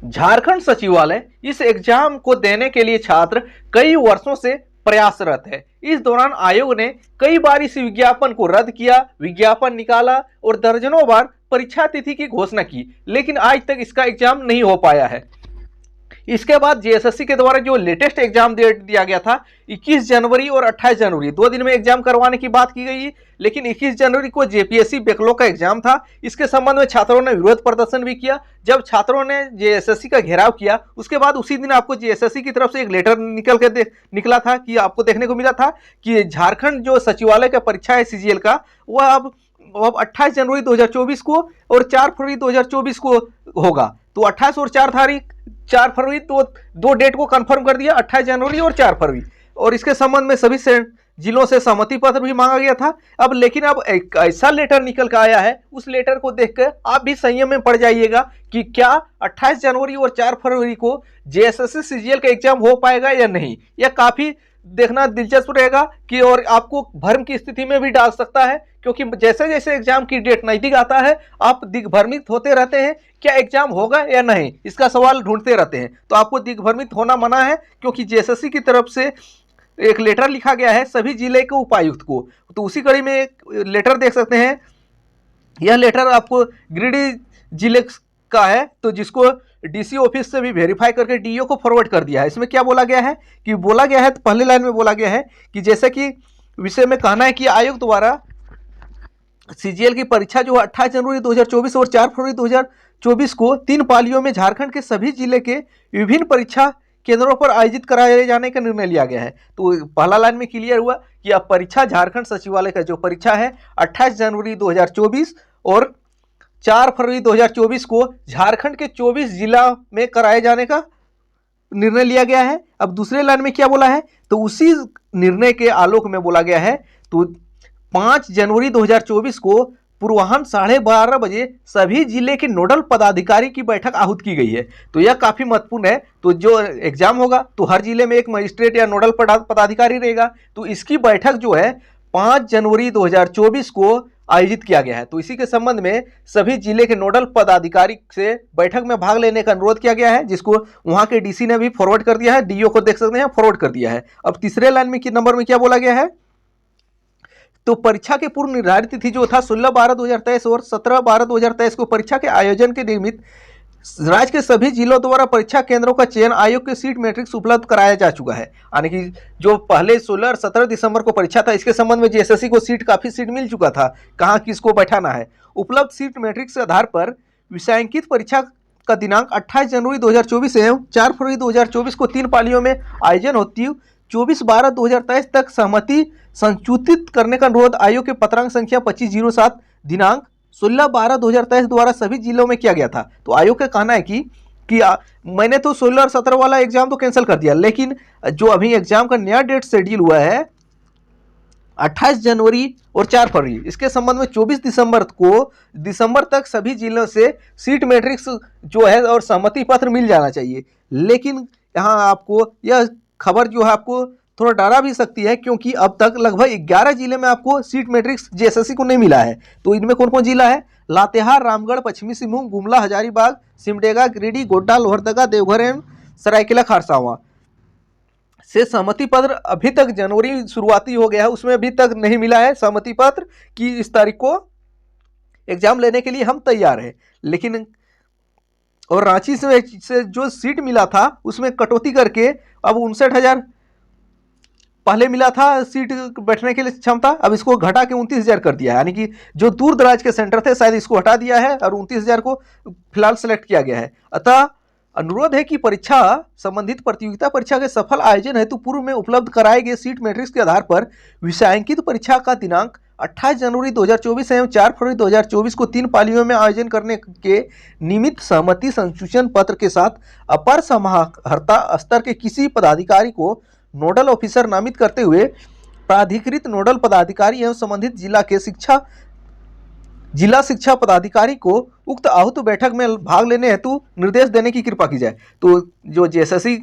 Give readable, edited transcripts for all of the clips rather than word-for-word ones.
झारखंड सचिवालय इस एग्जाम को देने के लिए छात्र कई वर्षों से प्रयासरत है। इस दौरान आयोग ने कई बार इस विज्ञापन को रद्द किया, विज्ञापन निकाला और दर्जनों बार परीक्षा तिथि की घोषणा की, लेकिन आज तक इसका एग्जाम नहीं हो पाया है। इसके बाद जेएसएससी के द्वारा जो लेटेस्ट एग्जाम डेट दिया गया था 21 जनवरी और 28 जनवरी, 2 दिन में एग्जाम करवाने की बात की गई, लेकिन 21 जनवरी को जेपीएससी बैकलॉग का एग्जाम था। इसके संबंध में छात्रों ने विरोध प्रदर्शन भी किया। जब छात्रों ने जेएसएससी का घेराव किया, उसके बाद उसी दिन आपको जेएसएससी की तरफ से एक लेटर निकला था कि आपको देखने को मिला था कि झारखंड जो सचिवालय का परीक्षा है सीजीएल का, वह अब 28 जनवरी 2024 को और 4 फरवरी 2024 को होगा। तो 28 और 4 फरवरी तो दो डेट को कंफर्म कर दिया, 28 जनवरी और 4 फरवरी। और इसके संबंध में सभी जिलों से सहमति पत्र भी मांगा गया था। अब लेकिन अब एक ऐसा लेटर निकल कर आया है, उस लेटर को देखकर आप भी संयम में पड़ जाइएगा कि क्या 28 जनवरी और 4 फरवरी को जेएसएससी सीजीएल का एग्जाम हो पाएगा या नहीं। यह काफी देखना दिलचस्प रहेगा कि और आपको भ्रम की स्थिति में भी डाल सकता है, क्योंकि जैसे जैसे एग्जाम की डेट नजदीक आता है आप दिग्भ्रमित होते रहते हैं, क्या एग्जाम होगा या नहीं, इसका सवाल ढूंढते रहते हैं। तो आपको दिग्भ्रमित होना मना है, क्योंकि जेएसएससी की तरफ से एक लेटर लिखा गया है सभी जिले के उपायुक्त को। तो उसी कड़ी में एक लेटर देख सकते हैं। यह लेटर आपको गिरिडीह जिले का है, तो जिसको डीसी ऑफिस से भी वेरीफाई करके डीओ को फॉरवर्ड कर दिया है। इसमें क्या बोला गया है कि तो पहले लाइन में बोला गया है कि जैसे कि विषय में कहना है कि आयोग द्वारा सीजीएल की परीक्षा जो 28 जनवरी 2024 और 4 फरवरी 2024 को 3 पालियों में झारखंड के सभी जिले के विभिन्न परीक्षा केंद्रों पर आयोजित कराए जाने का निर्णय लिया गया है। तो पहला लाइन में क्लियर हुआ कि अब परीक्षा झारखंड सचिवालय का जो परीक्षा है 28 जनवरी 2024 और 4 फरवरी 2024 को झारखंड के 24 जिला में कराए जाने का निर्णय लिया गया है। अब दूसरे लाइन में क्या बोला है, तो उसी निर्णय के आलोक में बोला गया है तो 5 जनवरी 2024 को पूर्वाह्न 12:30 बजे सभी जिले के नोडल पदाधिकारी की बैठक आहूत की गई है। तो यह काफी महत्वपूर्ण है। तो जो एग्जाम होगा तो हर जिले में एक मजिस्ट्रेट या नोडल पदाधिकारी रहेगा। तो इसकी बैठक जो है 5 जनवरी 2024 को आयोजित किया गया है। तो इसी के संबंध में सभी जिले के नोडल पदाधिकारी से बैठक में भाग लेने का अनुरोध किया गया है, जिसको वहां के डीसी ने भी फॉरवर्ड कर दिया है, डीओ को देख सकते हैं फॉरवर्ड कर दिया है। अब तीसरे लाइन में नंबर में क्या बोला गया है, तो परीक्षा के पूर्व निर्धारित तिथि जो था 16/12/2023 और 17/12/2023 को परीक्षा के आयोजन के निमित्त राज्य के सभी जिलों द्वारा परीक्षा केंद्रों का चयन आयोग के सीट मैट्रिक्स उपलब्ध कराया जा चुका है। यानी कि जो पहले 16 और 17 दिसंबर को परीक्षा था, इसके संबंध में जेएसएससी को काफी सीट मिल चुका था, कहाँ किसको बैठाना है। उपलब्ध सीट मैट्रिक्स के आधार पर विषयांकित परीक्षा का दिनांक 28 जनवरी 2024 एवं 4 फरवरी 2024 को 3 पालियों में आयोजन होती 24/12/2023 तक सहमति संसूचित करने का अनुरोध आयोग के पत्रांक संख्या 2507 दिनांक 16/12/2023 द्वारा सभी जिलों में किया गया था। तो आयोग का कहना है कि मैंने तो 16 और 17 वाला एग्जाम तो कैंसिल कर दिया, लेकिन जो अभी एग्जाम का नया डेट शेड्यूल हुआ है 28 जनवरी और 4 फरवरी, इसके संबंध में 24 दिसंबर तक सभी जिलों से सीट मैट्रिक्स जो है और सहमति पत्र मिल जाना चाहिए। लेकिन यहाँ आपको यह खबर जो है आपको थोड़ा डरा भी सकती है, क्योंकि अब तक लगभग 11 जिले में आपको सीट मैट्रिक्स जेएसएससी को नहीं मिला है। तो इनमें कौन कौन जिला है, लातेहार, रामगढ़, पश्चिमी सिंहभूम, गुमला, हजारीबाग, सिमडेगा, गिरिडीह, गोड्डा, लोहरदगा, देवघर एवं सरायकेला खरसावां से सहमति पत्र अभी तक जनवरी शुरुआती हो गया है, उसमें अभी तक नहीं मिला है सहमति पत्र कि इस तारीख को एग्जाम लेने के लिए हम तैयार हैं। लेकिन और रांची से जो सीट मिला था उसमें कटौती करके अब 59,000 पहले मिला था सीट बैठने के लिए क्षमता, अब इसको घटा के 29,000 कर दिया है। यानी कि जो दूर दराज के सेंटर थे शायद इसको हटा दिया है और 29,000 को फिलहाल सेलेक्ट किया गया है। अतः अनुरोध है कि परीक्षा संबंधित प्रतियोगिता परीक्षा के सफल आयोजन हेतु पूर्व में उपलब्ध कराए गए सीट मैट्रिक्स के आधार पर विषयांकित परीक्षा का दिनांक 28 जनवरी 2024 एवं 4 फरवरी 2024 को 3 पालियों में आयोजन करने के निमित्त सहमति संसूचन पत्र के साथ अपर समाहर्ता स्तर के किसी पदाधिकारी को नोडल ऑफिसर नामित करते हुए प्राधिकृत नोडल पदाधिकारी एवं संबंधित जिला शिक्षा पदाधिकारी को उक्त आहूत बैठक में भाग लेने हेतु निर्देश देने की कृपा की जाए। तो जो जेएसएससी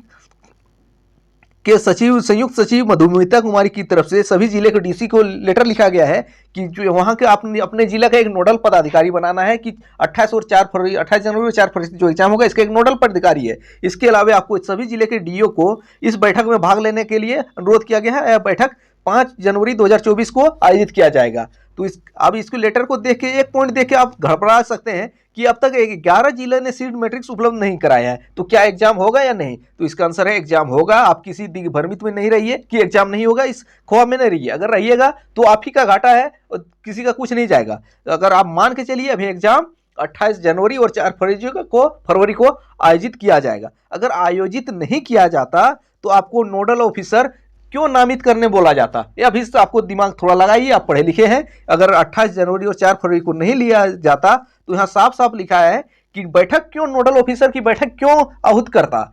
के सचिव संयुक्त सचिव मधुमिता कुमारी की तरफ से सभी जिले के डीसी को लेटर लिखा गया है कि जो वहाँ के आपने अपने जिला का एक नोडल पदाधिकारी बनाना है कि 28 जनवरी और 4 फरवरी जो एग्जाम होगा इसका एक नोडल पदाधिकारी है। इसके अलावा आपको सभी जिले के डीओ को इस बैठक में भाग लेने के लिए अनुरोध किया गया है। यह बैठक 5 जनवरी 2024 को आयोजित किया जाएगा। तो अब इसको लेटर को देख के एक पॉइंट देख के आप घबरा सकते हैं कि अब तक 11 जिले ने सीट मैट्रिक्स उपलब्ध नहीं कराया है, तो क्या एग्जाम होगा या नहीं? तो इसका आंसर है एग्जाम होगा। आप किसी दिग्भ्रमित में नहीं रहिए कि एग्जाम नहीं होगा, इस ख्वाब में नहीं रहिए। अगर रहिएगा तो आप ही का घाटा है और किसी का कुछ नहीं जाएगा। अगर आप मान के चलिए अभी एग्जाम 28 जनवरी और 4 फरवरी को आयोजित किया जाएगा। अगर आयोजित नहीं किया जाता तो आपको नोडल ऑफिसर क्यों नामित करने बोला जाता? ये अभी से आपको दिमाग थोड़ा लगाइए, आप पढ़े लिखे हैं। अगर 28 जनवरी और 4 फरवरी को नहीं लिया जाता तो यहाँ साफ साफ लिखा है कि बैठक क्यों, नोडल ऑफिसर की बैठक क्यों आहूत करता।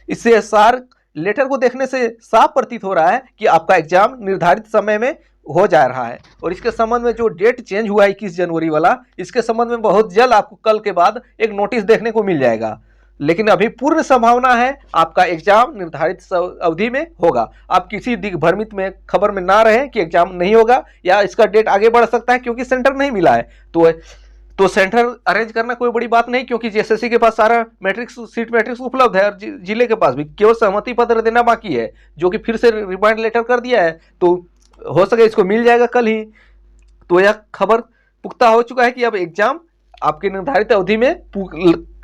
इससे सार लेटर को देखने से साफ प्रतीत हो रहा है कि आपका एग्जाम निर्धारित समय में हो जा रहा है। और इसके संबंध में जो डेट चेंज हुआ है 21 जनवरी वाला, इसके संबंध में बहुत जल्द आपको कल के बाद एक नोटिस देखने को मिल जाएगा। लेकिन अभी पूर्ण संभावना है आपका एग्जाम निर्धारित अवधि में होगा। आप किसी दिग्भ्रमित में खबर में ना रहें कि एग्जाम नहीं होगा या इसका डेट आगे बढ़ सकता है क्योंकि सेंटर नहीं मिला है। तो सेंटर अरेंज करना कोई बड़ी बात नहीं, क्योंकि जेएसएससी के पास सारा सीट मैट्रिक्स उपलब्ध है और जिले के पास भी केवल सहमति पत्र देना बाकी है, जो कि फिर से रिमाइंड लेटर कर दिया है। तो हो सके इसको मिल जाएगा कल ही। तो यह खबर पुख्ता हो चुका है कि अब एग्जाम आपके निर्धारित अवधि में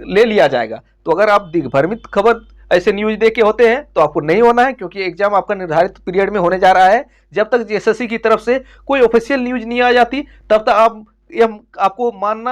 ले लिया जाएगा। तो अगर आप दिग्भ्रमित खबर ऐसे न्यूज देख के होते हैं तो आपको नहीं होना है, क्योंकि एग्जाम आपका निर्धारित पीरियड में होने जा रहा है। जब तक जेएसएससी की तरफ से कोई ऑफिशियल न्यूज नहीं आ जाती तब तक आपको मानना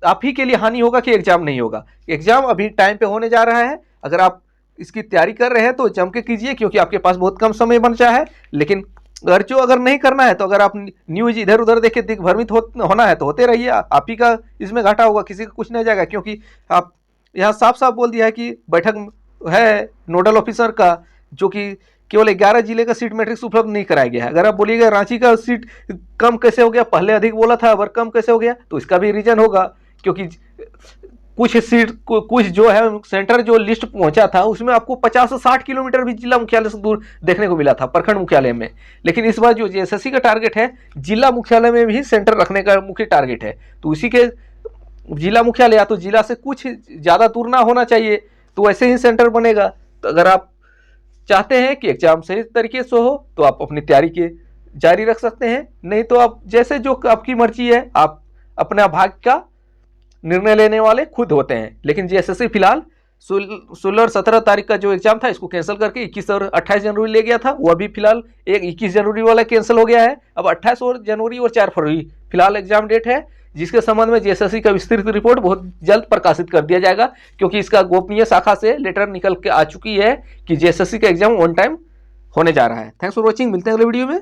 आप ही के लिए हानि होगा कि एग्जाम नहीं होगा। एग्जाम अभी टाइम पे होने जा रहा है। अगर आप इसकी तैयारी कर रहे हैं तो जम के कीजिए, क्योंकि आपके पास बहुत कम समय बचा है। लेकिन अगर नहीं करना है तो अगर आप न्यूज इधर उधर देख के दिग्भ्रमित होना है तो होते रहिए, आप ही का इसमें घाटा होगा, किसी का कुछ नहीं जाएगा। क्योंकि आप यहाँ साफ साफ बोल दिया है कि बैठक है नोडल ऑफिसर का, जो कि केवल 11 जिले का सीट मैट्रिक्स उपलब्ध नहीं कराया गया है। अगर आप बोलिएगा रांची का सीट कम कैसे हो गया, पहले अधिक बोला था अब कम कैसे हो गया, तो इसका भी रीजन होगा। क्योंकि कुछ जो है सेंटर जो लिस्ट पहुंचा था उसमें आपको 50 से 60 किलोमीटर भी जिला मुख्यालय से दूर देखने को मिला था, प्रखंड मुख्यालय में। लेकिन इस बार जो जेएसएससी का टारगेट है जिला मुख्यालय में भी सेंटर रखने का मुख्य टारगेट है। तो इसी के जिला मुख्यालय या तो जिला से कुछ ज़्यादा दूर ना होना चाहिए, तो ऐसे ही सेंटर बनेगा। तो अगर आप चाहते हैं कि एग्जाम सही तरीके से हो तो आप अपनी तैयारी के जारी रख सकते हैं, नहीं तो आप जैसे जो आपकी मर्जी है, आप अपना भाग्य का निर्णय लेने वाले खुद होते हैं। लेकिन जेएसएससी फिलहाल 16 और 17 तारीख का जो एग्जाम था इसको कैंसिल करके 21 और 28 जनवरी ले गया था, वो अभी फिलहाल 21 जनवरी वाला कैंसिल हो गया है। अब 28 और जनवरी और 4 फरवरी फिलहाल एग्जाम डेट है, जिसके संबंध में जेएसएससी का विस्तृत रिपोर्ट बहुत जल्द प्रकाशित कर दिया जाएगा। क्योंकि इसका गोपनीय शाखा से लेटर निकल के आ चुकी है कि जेएसएससी का एग्जाम ऑन टाइम होने जा रहा है। थैंक्स फॉर वॉचिंग, मिलते हैं अगले वीडियो में।